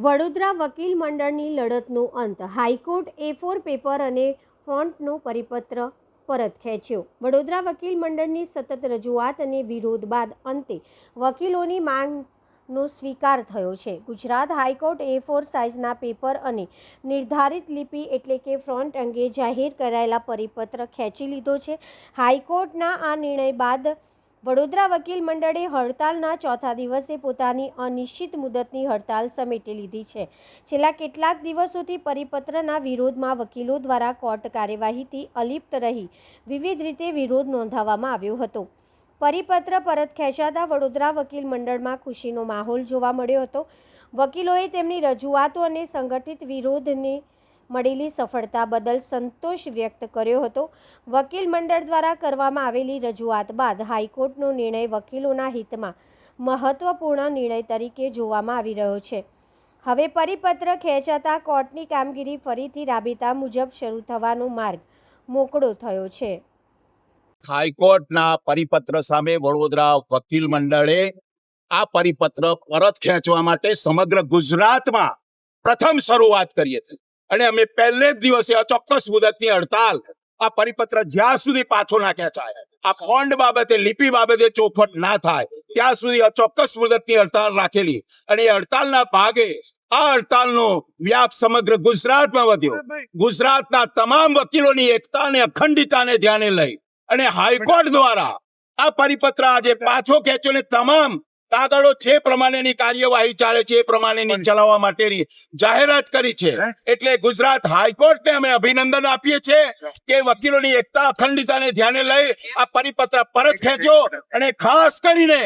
વડોદરા વકીલ મંડળની લડતનો અંત. હાઈકોર્ટ A4 પેપર અને ફ્રોન્ટનો પરિપત્ર પરત ખેંચ્યો. વડોદરા વકીલ મંડળની સતત રજૂઆત અને વિરોધ બાદ અંતે વકીલોની માંગનો સ્વીકાર થયો છે. ગુજરાત હાઈકોર્ટ A4 સાઇઝના પેપર અને નિર્ધારિત લિપિ એટલે કે ફ્રોન્ટ અંગે જાહેર કરાયેલા પરિપત્ર ખેંચી લીધો છે. હાઈકોર્ટના આ નિર્ણય બાદ વડોદરા વકીલ મંડળે હડતાલના ચોથા દિવસે પોતાની અનિશ્ચિત મુદતની હડતાલ સમેટી લીધી છે. છેલ્લા કેટલાક દિવસોથી પરિપત્રના વિરોધમાં વકીલો દ્વારા કોર્ટ કાર્યવાહીથી અલિપ્ત રહી વિવિધ રીતે વિરોધ નોંધાવવામાં આવ્યો હતો. પરિપત્ર પરત ખેંચાતા વડોદરા વકીલ મંડળમાં ખુશીનો માહોલ જોવા મળ્યો હતો. વકીલોએ તેમની રજૂઆતો અને સંગઠિત વિરોધને મળેલી સફળતા બદલ સંતોષ વ્યક્ત કર્યો હતો. વકીલ મંડળ દ્વારા કરવામાં આવેલી રજૂઆત બાદ હાઈકોર્ટનો નિર્ણય વકીલોના હિતમાં મહત્વપૂર્ણ નિર્ણય તરીકે જોવામાં આવી રહ્યો છે. હવે પરિપત્ર ખેંચાતા કોર્ટની કામગીરી ફરીથી રાબેતા મુજબ શરૂ થવાનો માર્ગ મોકળો થયો છે. હાઈકોર્ટના પરિપત્ર સામે વડોદરા વકીલ મંડળે આ પરિપત્ર પરત ખેંચવા માટે સમગ્ર ગુજરાતમાં પ્રથમ શરૂઆત કરી હતી અને અમે પહેલે જ દિવસે અચોક્કસ મુદતની હડતાલ આ પરિપત્ર જ્યાં સુધી પાછો ના ખેંચાય, આ ફોન્ટ બાબતે લિપિ બાબતે ચોખવટ ના થાય ત્યાં સુધી અચોક્કસ મુદતની હડતાલ રાખેલી અને એ હડતાલના ભાગે આ હડતાલનો વ્યાપ સમગ્ર ગુજરાતમાં વધ્યો. ગુજરાતના તમામ વકીલોની એકતા અને અખંડિતતાને ધ્યાને લઈ અને હાઈકોર્ટ દ્વારા આ પરિપત્ર આજે પાછો ખેંચ્યો ને તમામ કાગળો છે પ્રમાણેની કાર્યવાહી ચાલે છે એ પ્રમાણેની ચલાવવા માટેની જાહેરાત કરી છે. એટલે ગુજરાત હાઈકોર્ટને અમે અભિનંદન આપીએ છીએ કે વકીલોની એકતા અખંડિતતાને ધ્યાને લઈ આ પરિપત્ર પરત ખેંચ્યો અને ખાસ કરીને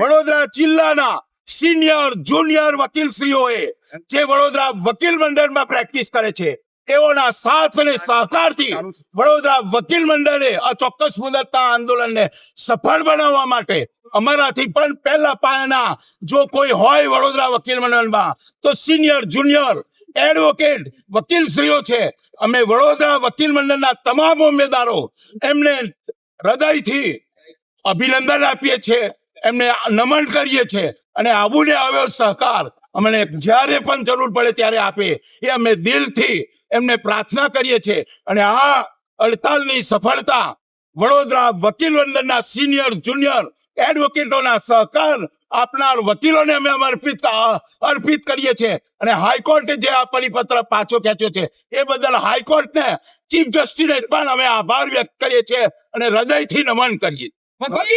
વડોદરા જિલ્લાના સિનિયર જુનિયર વકીલશ્રીઓએ જે વડોદરા વકીલ મંડળમાં પ્રેક્ટિસ કરે છે તેઓના સાથ અને સહકારથી વડોદરા વકીલ મંડળે આ ચોક્કસ મુદતના આંદોલનને સફળ બનાવવા માટે અમારાથી પણ પહેલા પાયાના જો કોઈ હોય વડોદરા વકીલ મંડળમાં તો સિનિયર જુનિયર એડવોકેટ વકીલશ્રીઓ છે. અમે વડોદરા વકીલ મંડળના તમામ ઉમેદવારો એમને હૃદયથી અભિનંદન આપીએ છીએ, એમને નમન કરીએ છીએ અને આવું ને આવ્યો સહકાર અમને જ્યારે પણ જરૂર પડે ત્યારે આપે એ અમે દિલથી એમને પ્રાર્થના કરીએ છીએ. અને આ હડતાલની સફળતા વડોદરા વકીલ મંડળના સિનિયર જુનિયર એડવોકેટોના સહકાર આપનાર વકીલોને અમે અર્પિત કરીએ છીએ. અને હાઈકોર્ટે જે આ પરિપત્ર પાછો ખેંચ્યો છે એ બદલ હાઈકોર્ટને ચીફ જસ્ટિસને પણ અમે આભાર વ્યક્ત કરીએ છીએ અને હૃદયથી નમન કરીએ છીએ.